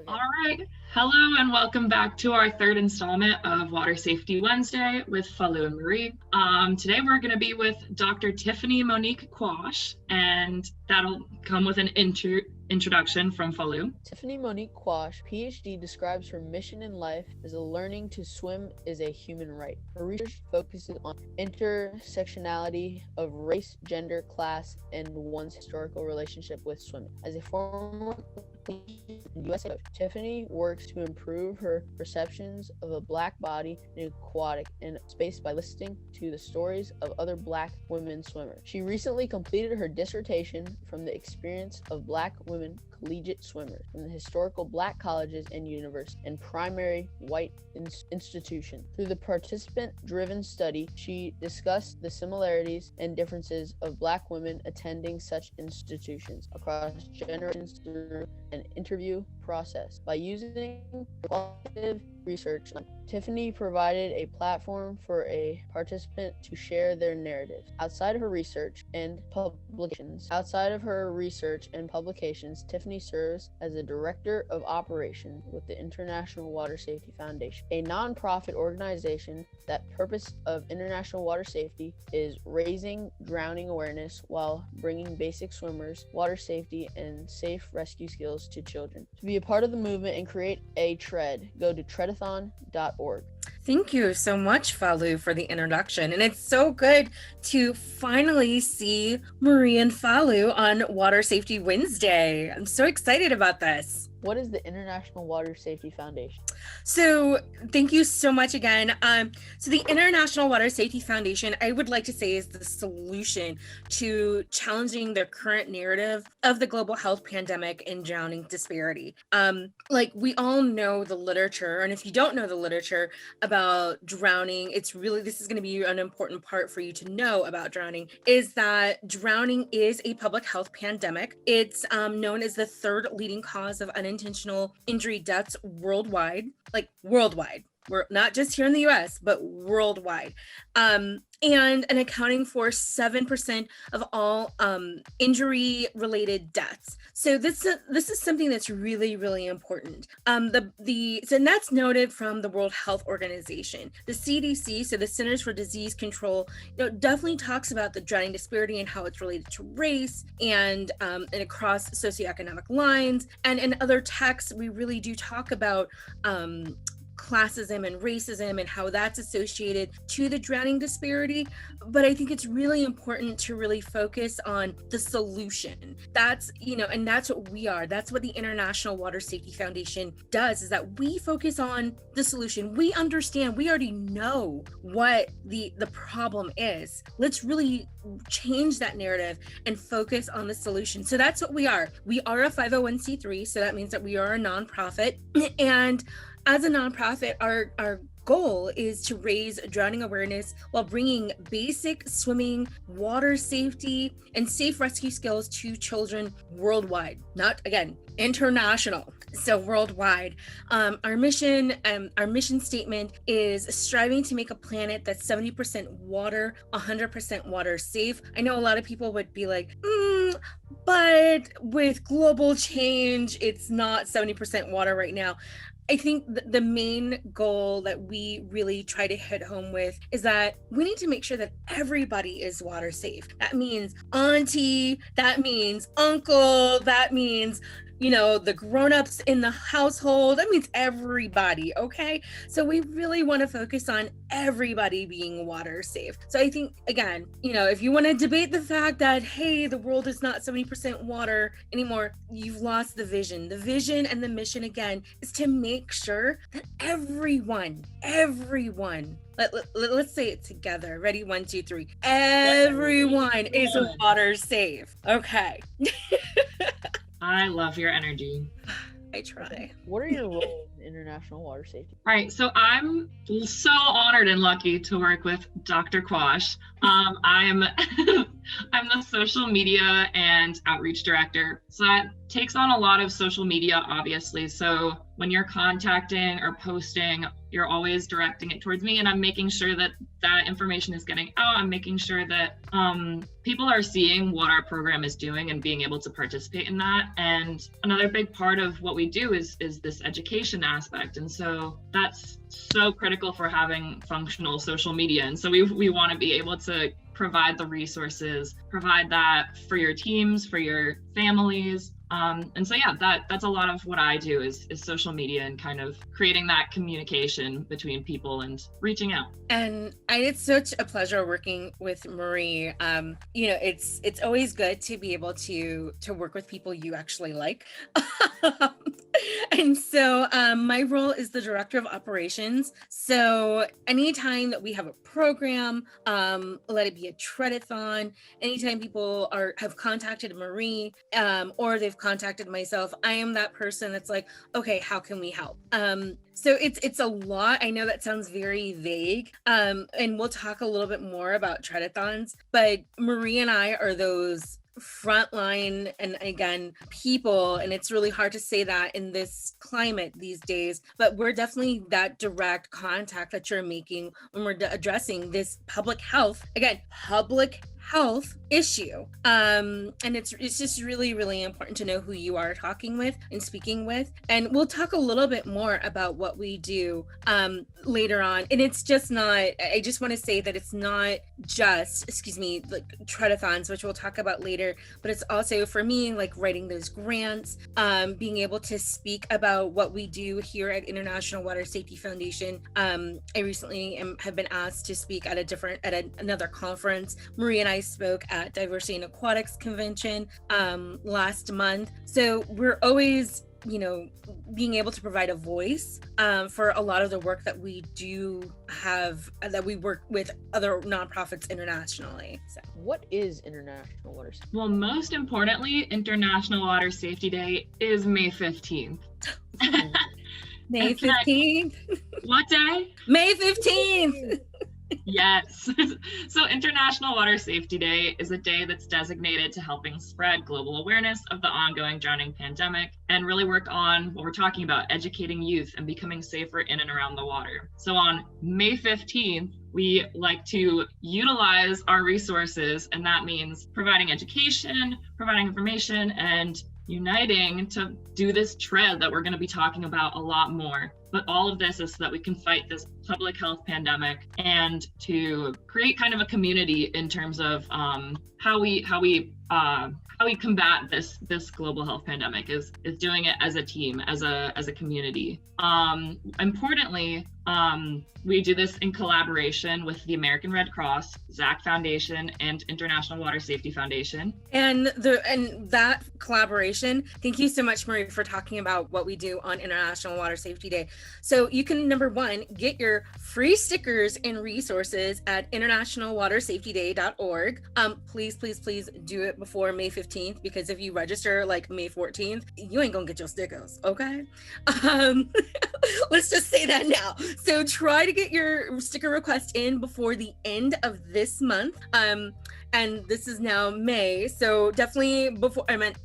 All right. Hello and welcome back to our third installment of Water Safety Wednesday with Fallou and Marie. Today we're going to be with Dr. Tiffany Monique Quash, and that'll come with an introduction from Fallou. Tiffany Monique Quash, PhD, describes her mission in life as learning to swim is a human right. Her research focuses on intersectionality of race, gender, class, and one's historical relationship with swimming. As a former USA coach, Tiffany works to improve her perceptions of a Black body in aquatic and space by listening to the stories of other Black women swimmers. She recently completed her dissertation from the experience of Black women collegiate swimmers from the historical Black colleges and universities and primary white institutions. Through the participant-driven study, she discussed the similarities and differences of Black women attending such institutions across generations through an interview process. By using qualitative research, Tiffany provided a platform for a participant to share their narratives. Outside of her research and publications, Tiffany serves as the Director of Operations with the International Water Safety Foundation, a non-profit organization that purpose of international water safety is raising drowning awareness while bringing basic swimmers, water safety, and safe rescue skills to children. To be a part of the movement and create a tread, go to Treadathon.org. Thank you so much, Fallou, for the introduction. And it's so good to finally see Marie and Fallou on Water Safety Wednesday. I'm so excited about this. What is the International Water Safety Foundation? So thank you so much again. So the International Water Safety Foundation, I would like to say, is the solution to challenging the current narrative of the global health pandemic and drowning disparity. Like we all know the literature, and if you don't know the literature about drowning, this is going to be an important part for you to know about drowning, is that drowning is a public health pandemic. It's known as the third leading cause of unintentional injury deaths worldwide. We're not just here in the US, but worldwide. And accounting for 7% of all injury-related deaths. So this is something that's really, really important. And that's noted from the World Health Organization. The CDC, so the Centers for Disease Control, definitely talks about the drowning disparity and how it's related to race and across socioeconomic lines. And in other texts, we really do talk about classism and racism and how that's associated to the drowning disparity. But I think it's really important to really focus on the solution. That's what we are. That's what the International Water Safety Foundation does, is that we focus on the solution. We understand, we already know what the problem is. Let's really change that narrative and focus on the solution. So that's what we are. We are a 501c3, so that means that we are a nonprofit. And as a nonprofit, our goal is to raise drowning awareness while bringing basic swimming, water safety, and safe rescue skills to children worldwide. Not, again, international. So worldwide. Our mission statement is striving to make a planet that's 70% water, 100% water safe. I know a lot of people would be like, but with global change, it's not 70% water right now. I think the main goal that we really try to hit home with is that we need to make sure that everybody is water safe. That means auntie, that means uncle, that means the grown-ups in the household. That means everybody, okay? So we really want to focus on everybody being water safe. So I think, again, if you want to debate the fact that, hey, the world is not 70% water anymore, you've lost the vision. The vision and the mission, again, is to make sure that everyone, let's say it together. Ready? 1, 2, 3. Everyone is water safe. Okay. I love your energy. I try. What are your roles international water safety? Right. So I'm so honored and lucky to work with Dr. Quash. I'm I'm the social media and outreach director. So that takes on a lot of social media, obviously. So when you're contacting or posting, you're always directing it towards me, and I'm making sure that that information is getting out. I'm making sure that people are seeing what our program is doing and being able to participate in that. And another big part of what we do is this education aspect. And so that's so critical for having functional social media. And so we want to be able to provide the resources, provide that for your teams, for your families. And so, yeah, that's a lot of what I do is social media and kind of creating that communication between people and reaching out. And it's such a pleasure working with Marie. It's always good to be able to work with people you actually like. And so my role is the director of operations. So anytime that we have a program, let it be a Treadathon, anytime people have contacted Marie or they've contacted myself, I am that person that's like, okay, how can we help? So it's a lot. I know that sounds very vague, and we'll talk a little bit more about Treadathons, but Marie and I are those frontline and again people, and it's really hard to say that in this climate these days, but we're definitely that direct contact that you're making when we're addressing this public health issue. And it's just really, really important to know who you are talking with and speaking with. And we'll talk a little bit more about what we do later on. And it's just not, I just want to say that it's not just, like Treadathons, which we'll talk about later, but it's also for me, like writing those grants, being able to speak about what we do here at International Water Safety Foundation. I recently have been asked to speak at another conference. Marie and I spoke at Diversity in Aquatics convention last month. So we're always, being able to provide a voice for a lot of the work that we do have, that we work with other nonprofits internationally. So what is International Water Safety? Well, most importantly, International Water Safety Day is May 15th. May 15th? What day? May 15th! Yes. So International Water Safety Day is a day that's designated to helping spread global awareness of the ongoing drowning pandemic and really work on what we're talking about, educating youth and becoming safer in and around the water. So on May 15th, we like to utilize our resources, and that means providing education, providing information, and uniting to do this tread that we're going to be talking about a lot more. But all of this is so that we can fight this public health pandemic and to create kind of a community in terms of how we combat this global health pandemic is doing it as a team, as a community. Importantly, we do this in collaboration with the American Red Cross, Zach Foundation, and International Water Safety Foundation. And that collaboration, thank you so much, Marie, for talking about what we do on International Water Safety Day. So you can, number one, get your free stickers and resources at internationalwatersafetyday.org. Please do it before May 15th, because if you register like May 14th, you ain't gonna get your stickers, okay? Let's just say that now. So try to get your sticker request in before the end of this month. And this is now May, so definitely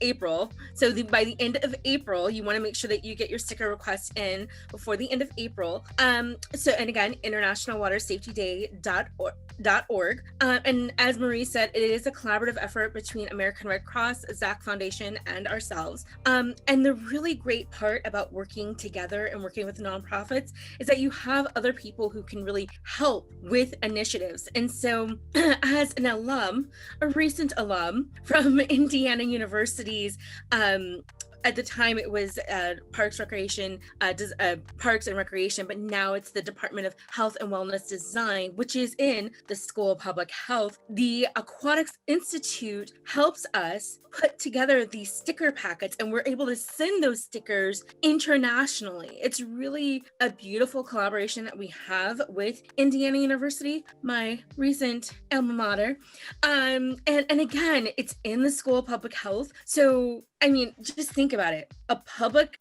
April. So by the end of April, you want to make sure that you get your sticker request in before the end of April. And again, internationalwatersafetyday.org. And as Marie said, it is a collaborative effort between American Red Cross, Zach Foundation, and ourselves. And the really great part about working together and working with nonprofits is that you have other people who can really help with initiatives. And so as an a recent alum from Indiana University's, at the time it was Parks and Recreation, but now it's the Department of Health and Wellness Design, which is in the School of Public Health. The Aquatics Institute helps us put together these sticker packets, and we're able to send those stickers internationally. It's really a beautiful collaboration that we have with Indiana University, my recent alma mater. And again, it's in the School of Public Health. So I mean, just think about it. A public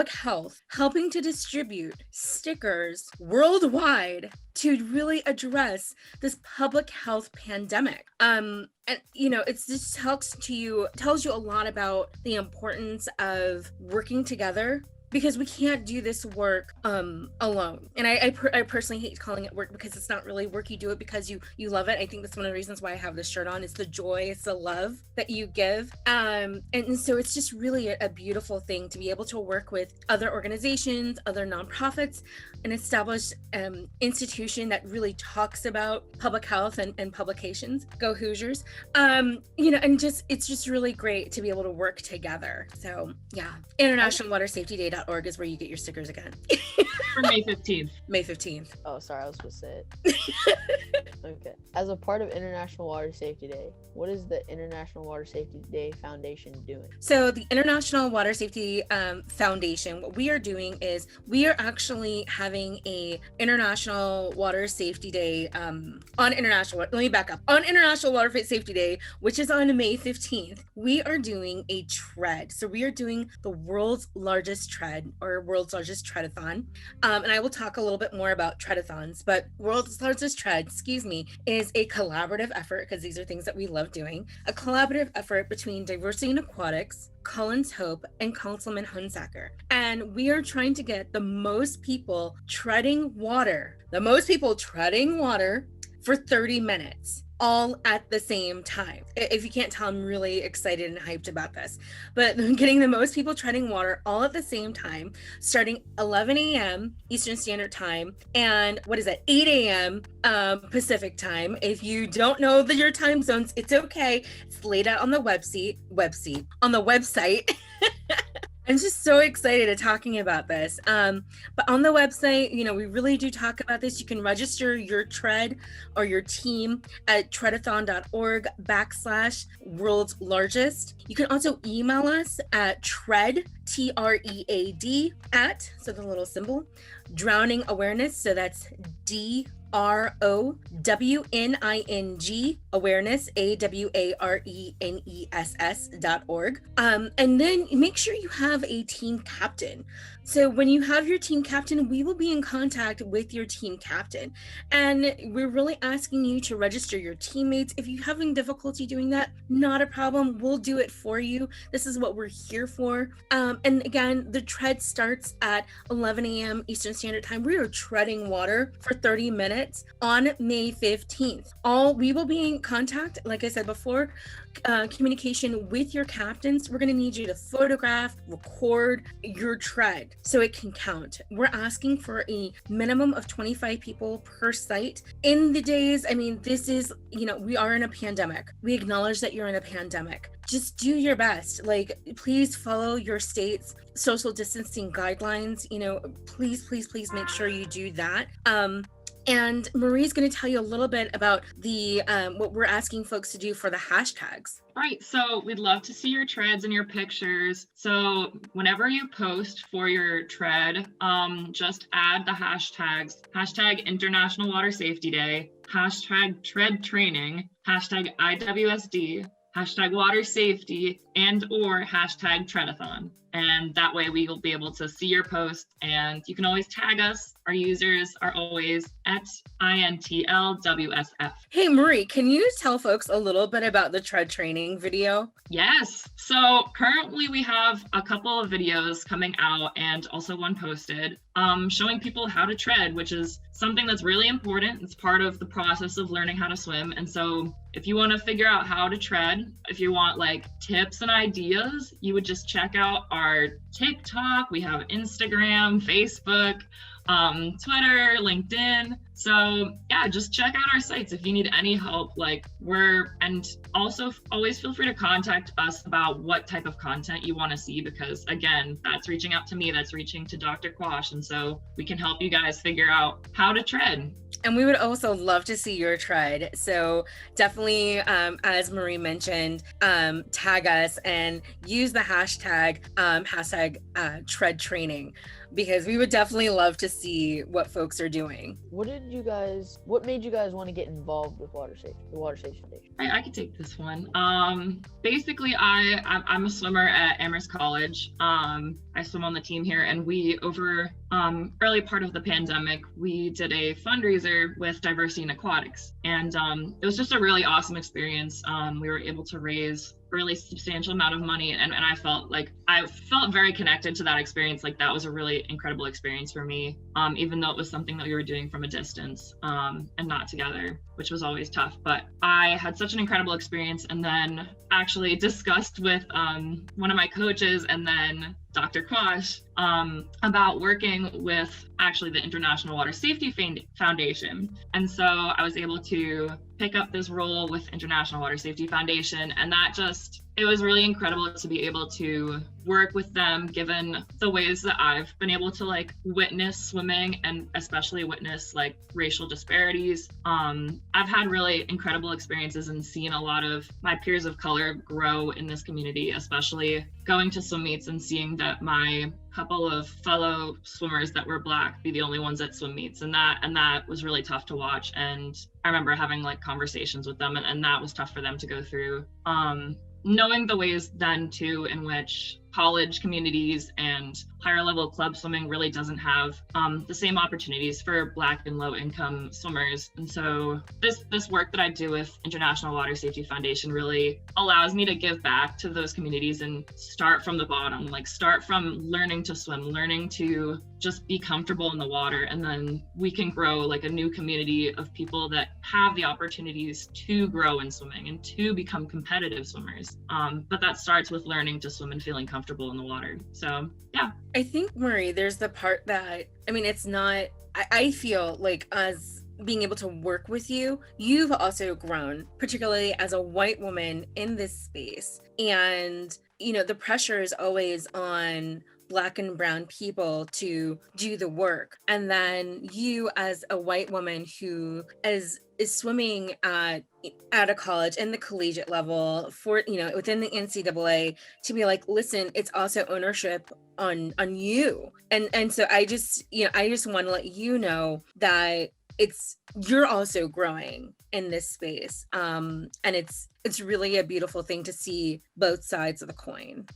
health helping to distribute stickers worldwide to really address this public health pandemic. And it just tells you a lot about the importance of working together, because we can't do this work alone. And I personally hate calling it work, because it's not really work. You do it because you love it. I think that's one of the reasons why I have this shirt on. It's the joy, it's the love that you give. And so it's just really a beautiful thing to be able to work with other organizations, other nonprofits, an established institution that really talks about public health and publications. Go Hoosiers. And it's just really great to be able to work together. So yeah, internationalwatersafetyday.org is where you get your stickers again. For May 15th. May 15th. Oh, sorry, I was supposed to say it. Okay. As a part of International Water Safety Day, what is the International Water Safety Day Foundation doing? So the International Water Safety Foundation, what we are doing is we are actually having a International Water Safety Day let me back up. On International Water Safety Day, which is on May 15th, we are doing a tread. So we are doing the world's largest tread, or world's largest treadathon. And I will talk a little bit more about treadathons, but world's largest tread, is a collaborative effort, because these are things that we love doing, a collaborative effort between Diversity in Aquatics, Collins Hope, and Councilman Hunsaker. And we are trying to get the most people treading water for 30 minutes, all at the same time. If you can't tell, I'm really excited and hyped about this. But getting the most people treading water all at the same time, starting 11 a.m. Eastern Standard Time, and 8 a.m. Pacific Time. If you don't know your time zones, it's okay. It's laid out on the website. I'm just so excited to talking about this. But on the website, we really do talk about this. You can register your tread or your team at treadathon.org/world's largest. You can also email us at tread, TREAD, so the little symbol, drowning awareness. So that's DROWNING awareness, AWARENESS.org. And then make sure you have a team captain. So when you have your team captain, we will be in contact with your team captain. And we're really asking you to register your teammates. If you're having difficulty doing that, not a problem. We'll do it for you. This is what we're here for. And again, the tread starts at 11 a.m. Eastern Standard Time. We are treading water for 30 minutes on May 15th. We will be in contact, like I said before, communication with your captains. We're going to need you to photograph, record your tread so it can count. We're asking for a minimum of 25 people per site. In the days, this is, we are in a pandemic. We acknowledge that you're in a pandemic. Just do your best. Please follow your state's social distancing guidelines. Please make sure you do that. And Marie's going to tell you a little bit about the what we're asking folks to do for the hashtags. Right, so we'd love to see your treads and your pictures. So whenever you post for your tread, just add the hashtags, hashtag International Water Safety Day, hashtag tread training, hashtag IWSD, hashtag water safety, and or hashtag Treadathon. And that way we will be able to see your post, and you can always tag us. Our users are always at INTLWSF. Hey Marie, can you tell folks a little bit about the tread training video? Yes. So currently we have a couple of videos coming out and also one posted showing people how to tread, which is something that's really important. It's part of the process of learning how to swim. And so if you want to figure out how to tread, if you want tips and ideas, you would just check out our TikTok. We have Instagram, Facebook, Twitter, LinkedIn. So yeah, just check out our sites if you need any help. And also always feel free to contact us about what type of content you want to see, because again, that's reaching out to me, that's reaching to Dr. Quash. And so we can help you guys figure out how to tread. And we would also love to see your tread. So definitely, as Marie mentioned, tag us and use the hashtag tread training. because we would definitely love to see what folks are doing. What made you guys want to get involved with water safety, the Water Safety Foundation? I could take this one. Basically, I'm a swimmer at Amherst College. I swim on the team here, and we, over early part of the pandemic, we did a fundraiser with Diversity in Aquatics, and it was just a really awesome experience. We were able to raise a really substantial amount of money, and I felt very connected to that experience. Like, that was a really incredible experience for me, even though it was something that we were doing from a distance and not together, which was always tough. But I had such an incredible experience, and then actually discussed with one of my coaches and then Dr. Quash about working with actually the International Water Safety Foundation. And so I was able to pick up this role with International Water Safety Foundation, and it was really incredible to be able to work with them, given the ways that I've been able to witness swimming and especially witness racial disparities. I've had really incredible experiences and seen a lot of my peers of color grow in this community, especially going to swim meets and seeing that my couple of fellow swimmers that were Black be the only ones at swim meets, and that was really tough to watch. And I remember having conversations with them, and that was tough for them to go through. Knowing the ways then too in which college communities and higher level club swimming really doesn't have the same opportunities for Black and low income swimmers. And so this work that I do with International Water Safety Foundation really allows me to give back to those communities and start from the bottom, start from learning to swim, learning to just be comfortable in the water. And then we can grow a new community of people that have the opportunities to grow in swimming and to become competitive swimmers. But that starts with learning to swim and feeling comfortable in the water. So yeah. I think, Marie, there's the part that, it's not, I feel like as being able to work with you, you've also grown, particularly as a white woman in this space. And, the pressure is always on Black and brown people to do the work. And then you, as a white woman who is swimming at a college in the collegiate level for, within the NCAA, to be listen, it's also ownership on you. And so I just want to let you know that you're also growing in this space. And it's really a beautiful thing to see both sides of the coin.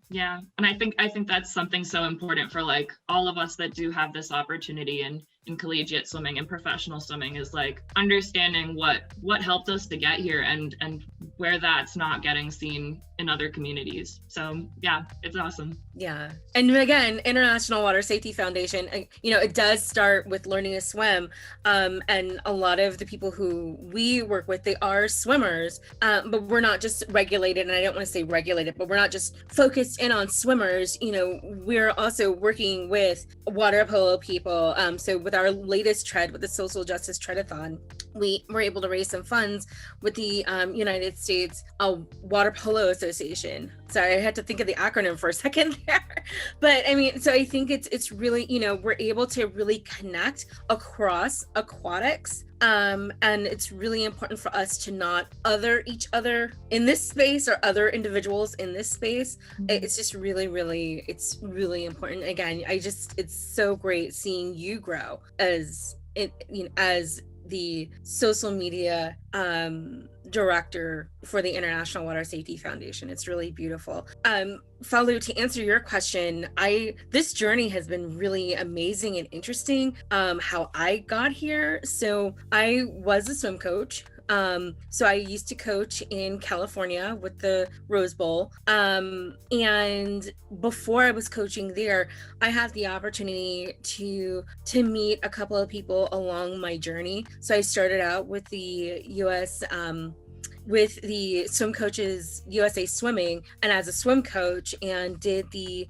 Yeah. And I think that's something so important for all of us that do have this opportunity in collegiate swimming and professional swimming, is understanding what helped us to get here and where that's not getting seen in other communities. So yeah, it's awesome. Yeah. And again, International Water Safety Foundation, it does start with learning to swim. And a lot of the people who we work with, they are swimmers, but we're not just regulated, and I don't want to say regulated, but we're not just focused in on swimmers. We're also working with water polo people. So with our latest tread, with the Social Justice Treadathon, we were able to raise some funds with the United States Water Polo Association. Sorry, I had to think of the acronym for a second there. But so I think it's really, we're able to really connect across aquatics. And it's really important for us to not other each other in this space or other individuals in this space. It's just really, really, it's really important. Again, it's so great seeing you grow as the social media director for the International Water Safety Foundation. It's really beautiful. Fallou, to answer your question, this journey has been really amazing and interesting. How I got here. So I was a swim coach. So I used to coach in California with the Rose Bowl. And before I was coaching there, I had the opportunity to meet a couple of people along my journey. So I started out with the US, with the Swim Coaches USA Swimming, and as a swim coach, and did the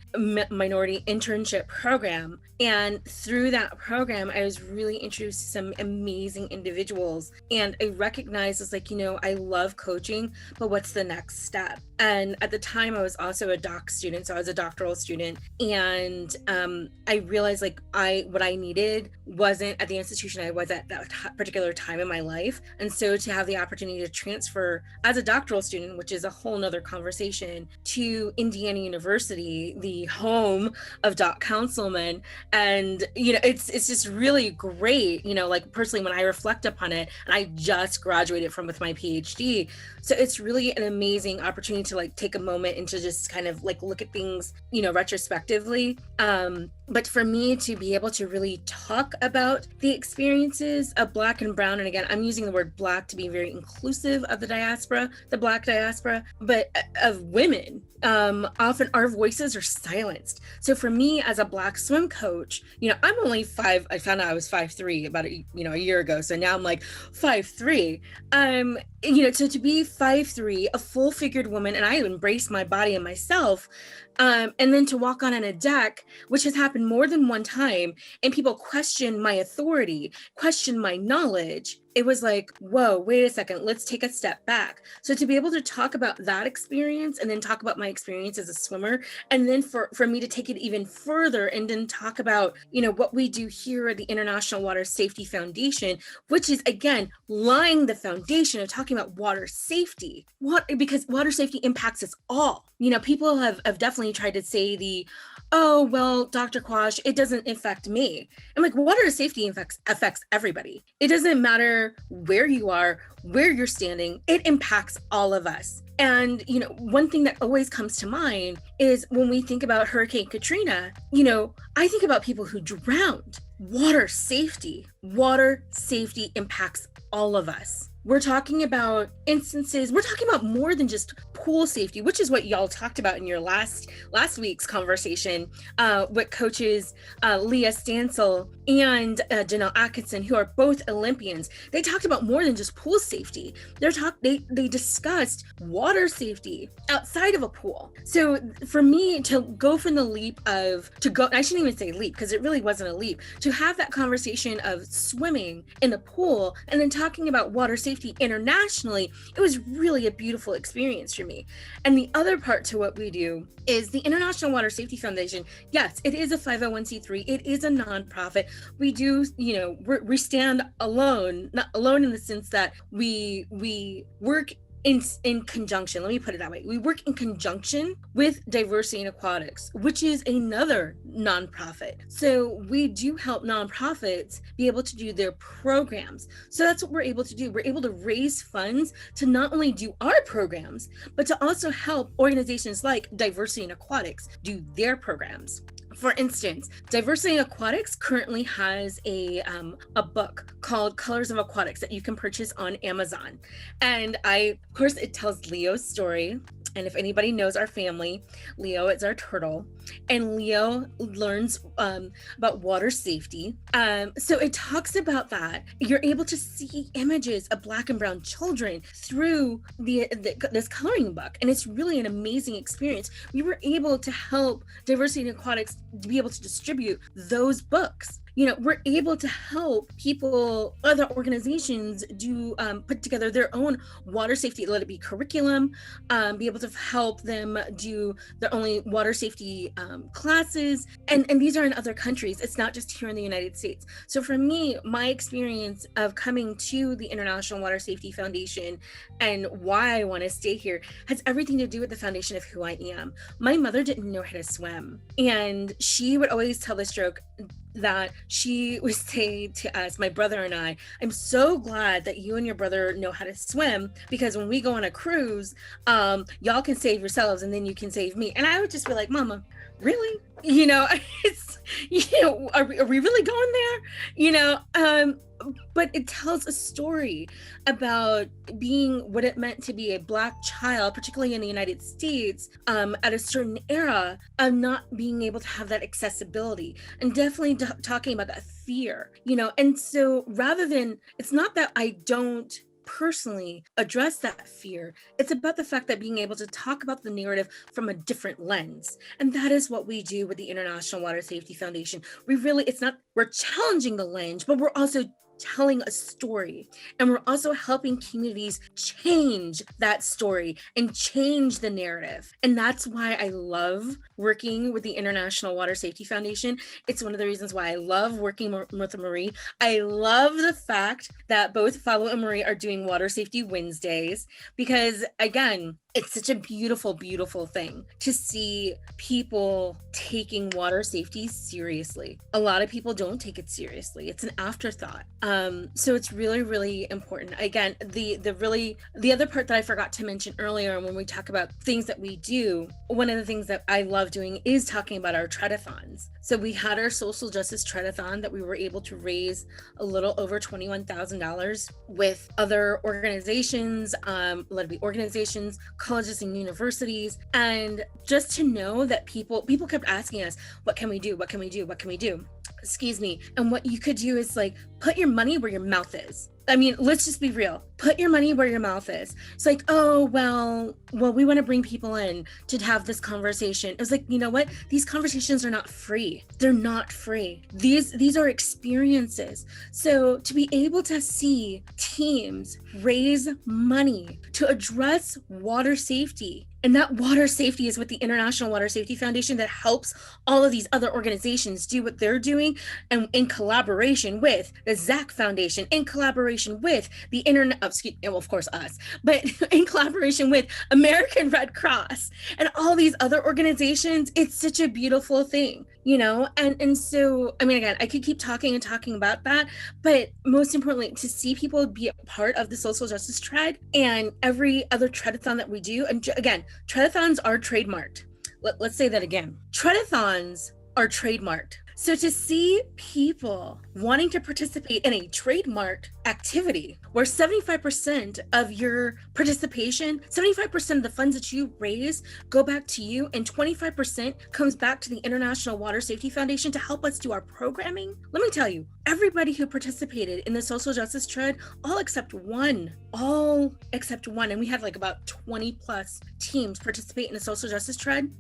minority internship program. And through that program, I was really introduced to some amazing individuals. And I recognized as I love coaching, but what's the next step? And at the time I was also a doc student. So I was a doctoral student. And I realized what I needed wasn't at the institution I was at that particular time in my life. And so to have the opportunity to transfer transfer as a doctoral student, which is a whole nother conversation, to Indiana University, the home of Doc Councilman. And, it's just really great, like personally, when I reflect upon it, and I just graduated with my PhD. So it's really an amazing opportunity to take a moment and to just kind of look at things, retrospectively. But for me to be able to really talk about the experiences of Black and Brown, and again, I'm using the word Black to be very inclusive of the diaspora, the Black diaspora, but of women, often our voices are silenced. So for me as a Black swim coach, I'm only I found out I was 5'3" about a year ago. So now I'm 5'3". So to be 5'3", a full-figured woman, and I embrace my body and myself, and then to walk on a deck, which has happened more than one time, and people question my authority, question my knowledge. It was whoa, wait a second, let's take a step back. So to be able to talk about that experience and then talk about my experience as a swimmer, and then for me to take it even further and then talk about, what we do here at the International Water Safety Foundation, which is again, laying the foundation of talking about water safety, because water safety impacts us all. People have definitely tried to say oh, well, Dr. Quash, it doesn't affect me. I'm water safety affects everybody. It doesn't matter where you are, where you're standing, it impacts all of us. And, one thing that always comes to mind is when we think about Hurricane Katrina, I think about people who drowned. Water safety impacts all of us. We're talking about instances, we're talking about more than just pool safety, which is what y'all talked about in your last week's conversation with coaches Leah Stansel and Janelle Atkinson, who are both Olympians. They talked about more than just pool safety. They discussed water safety outside of a pool. So for me to go from the leap I shouldn't even say leap, because it really wasn't a leap, to have that conversation of swimming in the pool and then talking about water safety internationally, it was really a beautiful experience for me. And the other part to what we do is the International Water Safety Foundation. Yes, it is a 501c3. It is a nonprofit. We do, we stand alone, not alone in the sense that we work in conjunction. Let me put it that way. We work in conjunction with Diversity in Aquatics, which is another nonprofit. So we do help nonprofits be able to do their programs. So that's what we're able to do. We're able to raise funds to not only do our programs, but to also help organizations like Diversity in Aquatics do their programs. For instance, Diversity in Aquatics currently has a book called Colors of Aquatics that you can purchase on Amazon. And of course, it tells Leo's story. And if anybody knows our family, Leo is our turtle, and Leo learns about water safety. So it talks about that. You're able to see images of Black and Brown children through this coloring book, and it's really an amazing experience. We were able to help Diversity in Aquatics to be able to distribute those books. We're able to help people, other organizations do put together their own water safety, let it be curriculum, be able to help them do their own water safety classes. And these are in other countries. It's not just here in the United States. So for me, my experience of coming to the International Water Safety Foundation and why I want to stay here has everything to do with the foundation of who I am. My mother didn't know how to swim, and she would always tell this joke that she would say to us, my brother and I'm so glad that you and your brother know how to swim, because when we go on a cruise, y'all can save yourselves and then you can save me. And I would just be like, Mama, really? It's, are we really going there? But it tells a story about being what it meant to be a Black child, particularly in the United States, at a certain era of not being able to have that accessibility, and definitely talking about that fear, and so rather than, it's not that I don't personally address that fear, it's about the fact that being able to talk about the narrative from a different lens. And that is what we do with the International Water Safety Foundation. We're challenging the lens, but we're also telling a story, and we're also helping communities change that story and change the narrative. And that's why I love working with the International Water Safety Foundation. It's one of the reasons why I love working with Marie. I love the fact that both Fallou and Marie are doing Water Safety Wednesdays, because again, it's such a beautiful, beautiful thing to see people taking water safety seriously. A lot of people don't take it seriously. It's an afterthought. So it's really, really important. Again, the other part that I forgot to mention earlier when we talk about things that we do, one of the things that I love doing is talking about our Treadathons. So we had our social justice Treadathon that we were able to raise a little over $21,000 with other organizations, let-it-be organizations, colleges and universities. And just to know that people kept asking us, what can we do? What can we do? What can we do? Excuse me. And what you could do is like, put your money where your mouth is. I mean, let's just be real. Put your money where your mouth is. It's like, oh, well, we want to bring people in to have this conversation. It was like, you know what? These conversations are not free. They're not free. These are experiences. So to be able to see teams raise money to address water safety, and that water safety is with the International Water Safety Foundation that helps all of these other organizations do what they're doing, and in collaboration with the ZAC Foundation, in collaboration with the of course us, but in collaboration with American Red Cross and all these other organizations, it's such a beautiful thing, you know? And so, I mean, again, I could keep talking and talking about that, but most importantly, to see people be a part of the social justice tread and every other Treadathon that we do. And again, Treadathons are trademarked. Let's say that again. Treadathons are trademarked. So to see people wanting to participate in a trademarked activity where 75% of your participation, 75% of the funds that you raise go back to you, and 25% comes back to the International Water Safety Foundation to help us do our programming. Let me tell you, everybody who participated in the social justice tread, all except one, and we had like about 20 plus teams participate in the social justice tread,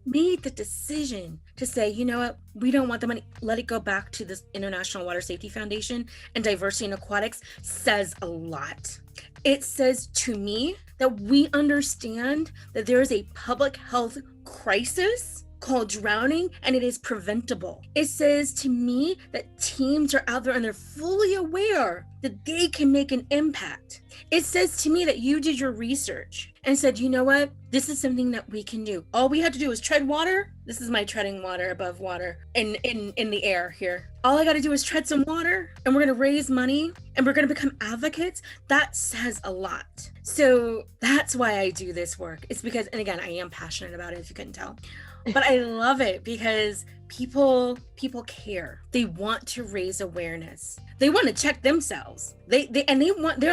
made the decision to say, you know what, we don't want the money, let it go back to this International Water Safety Foundation and Diversity in Aquatics, says a lot. It says to me that we understand that there is a public health crisis called drowning, and it is preventable. It says to me that teams are out there and they're fully aware that they can make an impact. It says to me that you did your research and said, you know what, this is something that we can do. All we had to do is tread water. This is my treading water above water in the air here. All I got to do is tread some water, and we're going to raise money, and we're going to become advocates. That says a lot. So that's why I do this work. It's because, and again, I am passionate about it, if you couldn't tell. But I love it because people care. They want to raise awareness. They want to check themselves. They're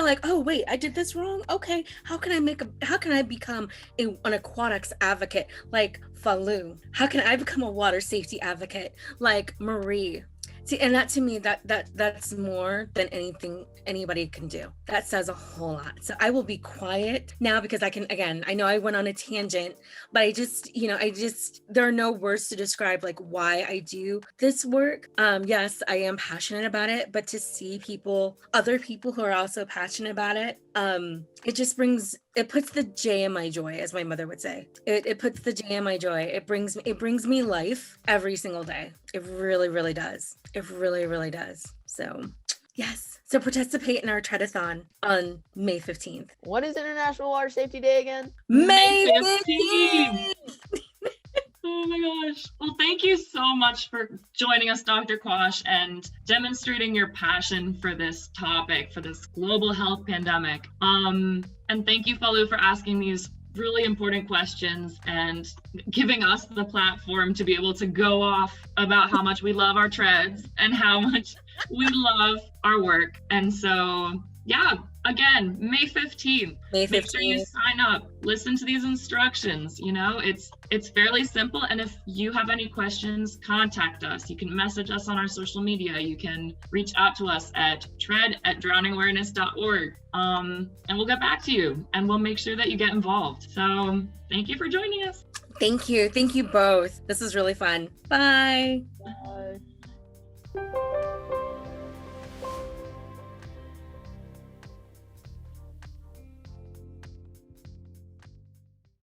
like, oh wait, I did this wrong. Okay, how can I become an aquatics advocate like Fallou? How can I become a water safety advocate like Marie? See, and that to me, that's more than anything anybody can do. That says a whole lot. So I will be quiet now because I know I went on a tangent, but there are no words to describe like why I do this work. Yes, I am passionate about it, but to see other people who are also passionate about it, it puts the J in my joy, as my mother would say. It puts the J in my joy. It brings me life every single day. It really, really does. It really, really does. So, yes. So participate in our Treadathon on May 15th. What is International Water Safety Day again? May 15th! Oh my gosh. Well, thank you so much for joining us, Dr. Quash, and demonstrating your passion for this topic, for this global health pandemic. And thank you, Fallou, for asking these really important questions and giving us the platform to be able to go off about how much we love our treads and how much we love our work. And so, yeah, again, May 15th. Make sure you sign up, listen to these instructions. You know, it's fairly simple. And if you have any questions, contact us. You can message us on our social media. You can reach out to us at tread@drowningawareness.org. And we'll get back to you and we'll make sure that you get involved. So thank you for joining us. Thank you. Thank you both. This was really fun. Bye. Bye.